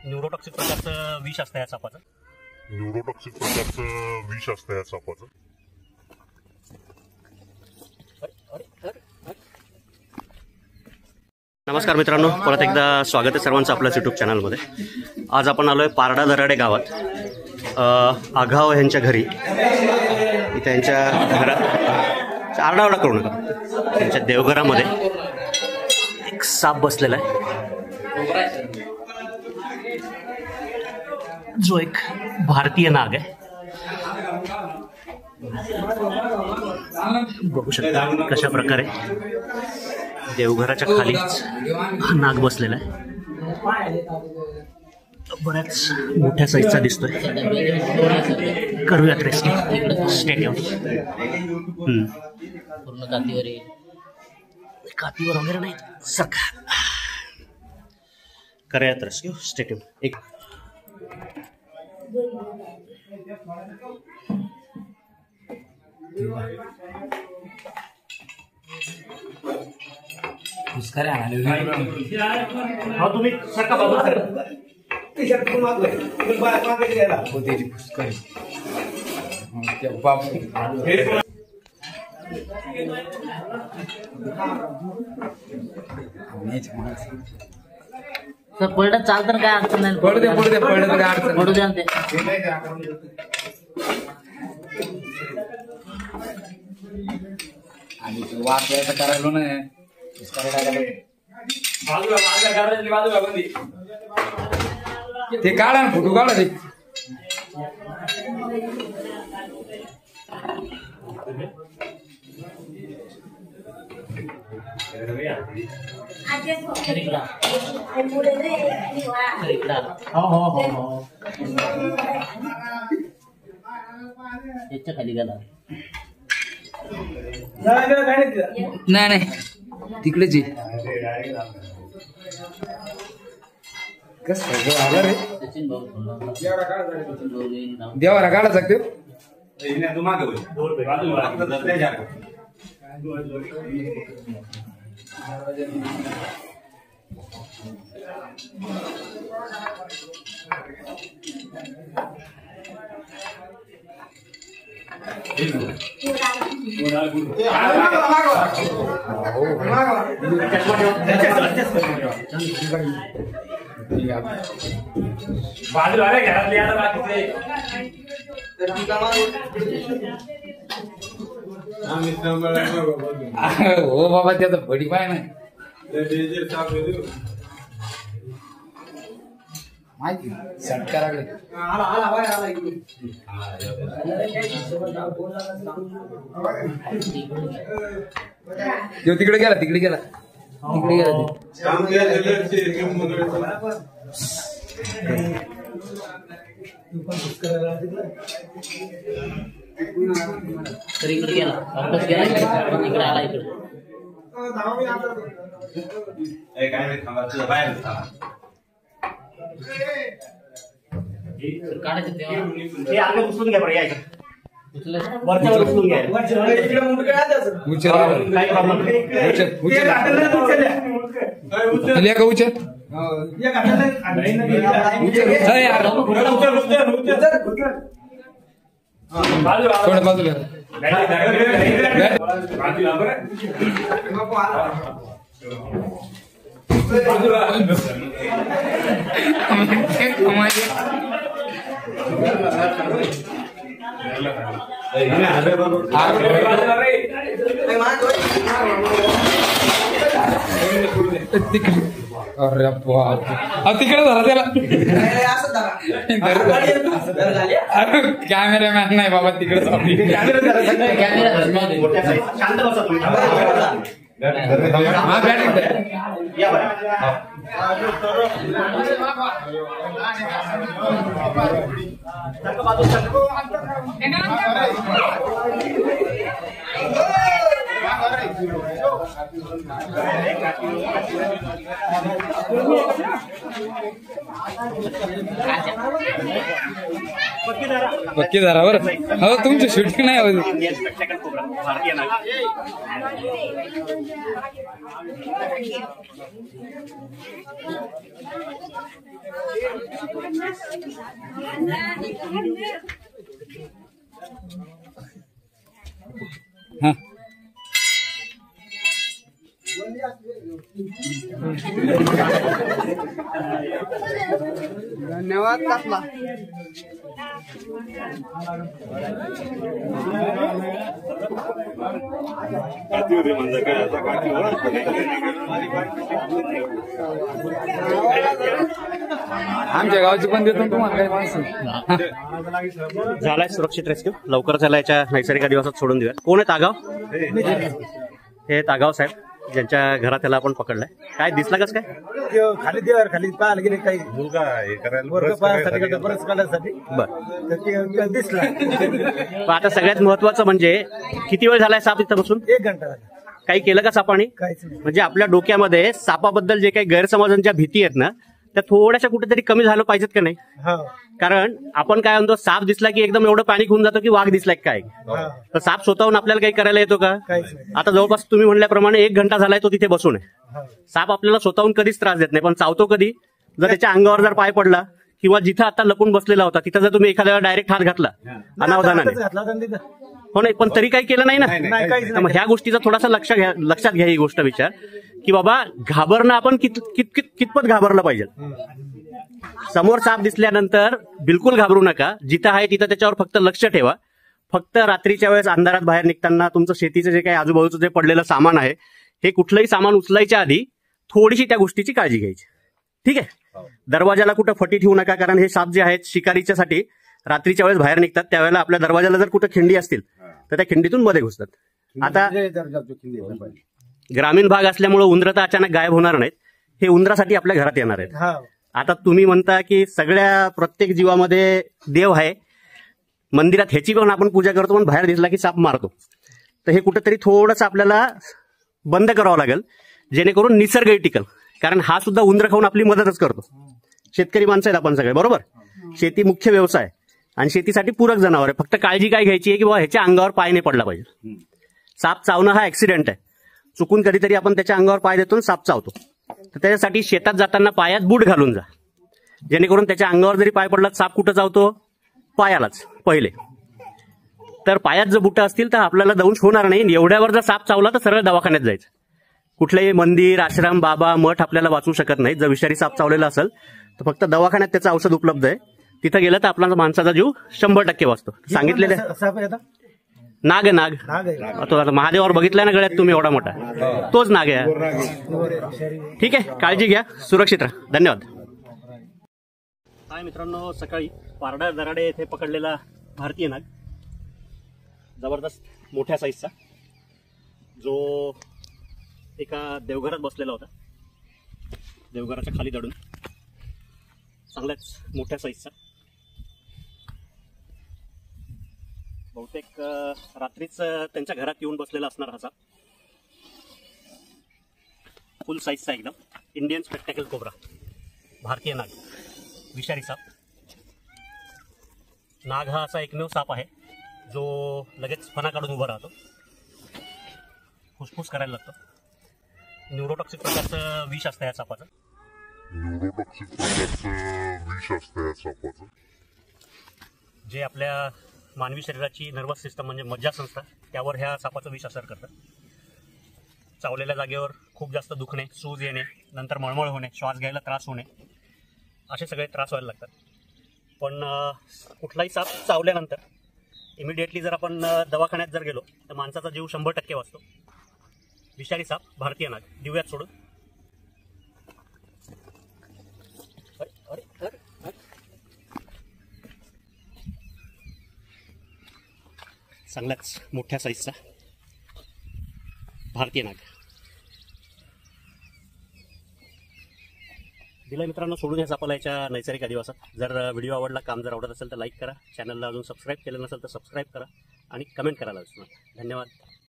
Neurotoxic प्रकारचं विष असतं या सापाचं. नमस्कार मित्रांनो, परत एकदा स्वागत आहे सर्वांचं आपल्याच यूट्यूब चॅनलमध्ये. आज आपण आलोय पारडा दराडे गावात आघाव यांच्या घरी. त्यांच्या घरात आरडाओरडा करू नका. त्यांच्या देवघरामध्ये एक साप बसलेला आहे, जो एक भारतीय नाग आहे. बघू शकता कशा प्रकारे देवघराच्या खालीच हा नाग बसलेला आहे. बऱ्याच मोठ्या साईजचा दिसतोय. करूयात रेस्क्यू. स्टेडियम पूर्ण कातीवर वगैरे नाही, सरकार करूयात रेस्क्यू. स्टेडियम एक तुम्ही सरका बाजू पडलं चालतं काय अडचण नाही. पडू दे काय अडचण पडू द्या ते. आणि वाद यायचं करायलो नाही. ते काढा ना, फोटो काढा ते. खाली गेला नाही तिकडेच देवाला काढा सकते. हो बाबा, त्याचा बडी पाय नाही माहिती. सटका लागले तिकडे गेला तिकडे गेला. तर इकडे गेला, वापस गेला इकडे आला. इकडे काढायचं तेव्हा उचलून घ्या. बरं यायचं वरच्यावर उचलून घ्या. बाजूला अरे तिकडे धरा त्याला. कॅमेरामॅन नाही बाबा तिकडे. पक्की दारावर हो तुमची शूटिंग नाही होती. हा धन्यवाद कसला आमच्या गावची पण देतो तुम्हाला काही माणसं झालाय सुरक्षित रेस्क्यू. लवकर त्याला याच्या नैसर्गिक दिवसात सोडून देऊया. कोण आहे तागाव? हे तागाव साहेब ज्यांच्या घरात त्याला आपण पकडलाय. काय दिसला कस काय? खाली देवर खाली पाहायला गेले काही मुलगा हे करायला बरंच काढण्यासाठी बर. तर ते दिसला. पण आता सगळ्यात महत्वाचं म्हणजे किती वेळ झालाय साप इथं बसून? 1 घंटा झाला. काही केलं का सापाने? काहीच नाही. म्हणजे आपल्या डोक्यामध्ये सापाबद्दल जे काही गैरसमजांच्या भीती आहेत ना त्या थोड्याशा कुठेतरी कमी झालं पाहिजेत का नाही? हा कारण आपण काय म्हणतो साप दिसला की एकदम एवढं पॅनिक होऊन जातो की वाघ दिसलाय काय. हा तर साप स्वतःहून आपल्याला काही करायला येतो का? काहीच नाही. आता जवळपास तुम्ही म्हणल्याप्रमाणे 1 घंटा झालाय तो तिथे बसून आहे. हा. साप आपल्याला स्वतःहून कधीच त्रास देत नाही, पण चावतो कधी? जर त्याच्या अंगावर जर पाय पडला किंवा जिथं आता लपून बसलेला होता तिथं जर तुम्ही एखाद्या डायरेक्ट हात घातला अनावधानाने, घातला होता ना तिथं. हो नाही, पण तरी काही केलं नाही ना. नाही, काहीच तर मग ह्या गोष्टीचा थोडासा लक्षात घ्या ही गोष्ट विचार की बाबा घाबरणं आपण कितपत घाबरलं पाहिजे. समोर साप दिसल्यानंतर बिलकुल घाबरू नका. जिथं आहे तिथं त्याच्यावर फक्त लक्ष ठेवा. फक्त रात्रीच्या वेळेस अंधारात बाहेर निघताना तुमचं शेतीचं जे काही आजूबाजूचं जे पडलेलं सामान आहे हे कुठलंही सामान उचलायच्या आधी थोडीशी त्या गोष्टीची काळजी घ्यायची. ठीक आहे. दरवाजाला कुठं फटी ठेवू नका, कारण हे साप जे आहेत शिकारीच्यासाठी रात्रीच्या वेळेस बाहेर निघतात. त्यावेळेला आपल्या दरवाजाला जर कुठं खिंडी असतील तर त्या खिंडीतून मध्ये घुसतात. आता ग्रामीण भाग असल्यामुळे उंदरं तर अचानक गायब होणार नाहीत. हे उंदरासाठी आपल्या घरात येणार आहेत. हा. आता तुम्ही म्हणता की प्रत्येक जीवामध्ये देव आहे, मंदिरात ह्याची पण आपण पूजा करतो, पण बाहेर दिसला की साप मारतो. तर हे कुठेतरी थोडंसं आपल्याला बंद करावं लागेल जेणेकरून निसर्गही टिकल. कारण हा सुद्धा उंदर खाऊन आपली मदतच करतो. शेतकरी माणसं आहेत आपण सगळे, बरोबर? शेती मुख्य व्यवसाय आणि शेतीसाठी पूरक जनावर आहे. फक्त काळजी काय घ्यायची आहे की बाबा ह्याच्या अंगावर पाय नाही पडला पाहिजे. साप चावणं हा ऍक्सिडेंट आहे. चुकून कधीतरी आपण त्याच्या अंगावर पाय देतो आणि साप चावतो. तर त्याच्यासाठी शेतात जाताना पायात बूट घालून जा, जेणेकरून त्याच्या अंगावर जरी पाय पडला साप कुठं चावतो? पायालाच पहिले. तर पायात जर बुटं असतील तर आपल्याला दंश होणार नाही. एवढ्यावर जर साप चावला तर सरळ दवाखान्यात जायचं. कुठलेही मंदिर, आश्रम, बाबा, मठ आपल्याला वाचू शकत नाही. जर विषारी साप चावलेला असेल तर फक्त दवाखान्यात त्याचं औषध उपलब्ध आहे. तिथं गेलं तर आपला माणसाचा जीव 100% वाचतो. सांगितलेले साप येतात. नाग आहे, नाग. नाग आहे. तो आता महादेवावर बघितलाय ना गळ्यात तुम्ही एवढा मोठा, तोच नाग आहे. ठीक आहे, काळजी घ्या, सुरक्षित राहा. धन्यवाद. हाय मित्रांनो, सकाळी पारडा दराडे येथे पकडलेला भारतीय नाग, जबरदस्त मोठ्या साईजचा, जो एका देवघरात बसलेला होता. देवघराच्या खाली दडून चांगल्याच मोठ्या साईजचा. बहुतेक रात्रीच त्यांच्या घरात येऊन बसलेला असणार हा साप. फुल साईजचा एकदम इंडियन स्पेक्टॅकल कोब्रा, भारतीय नाग, विषारी साप. नाग हा असा एकमेव साप आहे जो लगेच फणा काढून उभा राहतो, फुसफुस करायला लागतो. न्यूरोटॉक्सिक प्रकारचं विष असतं या सापाचं. जे आपल्या मानवी शरीराची नर्वस सिस्टम म्हणजे मज्जासंस्था त्यावर ह्या सापाचं विष असर करतं. चावलेल्या जागेवर खूप जास्त दुखणे, सूज येणे, नंतर मळमळ होणे, श्वास घ्यायला त्रास होणे, असे सगळे त्रास व्हायला लागतात. पण कुठलाही साप चावल्यानंतर इमिडिएटली जर आपण दवाखान्यात जर गेलो तर माणसाचा जीव 100% वाचतो. विषारी साप, भारतीय नाग, दिव्यात सोडून. चांगल्याच मोठ्या साईजचा भारतीय नाग दिलाय मित्रांनो सोडून या सापाला याच्या नैसर्गिक अधिवासात. जर व्हिडिओ आवडला, काम जर आवडत असेल तर लाईक करा, चॅनलला अजून सबस्क्राईब केलं नसेल तर सबस्क्राईब करा आणि कमेंट करायला विसरू नका. धन्यवाद.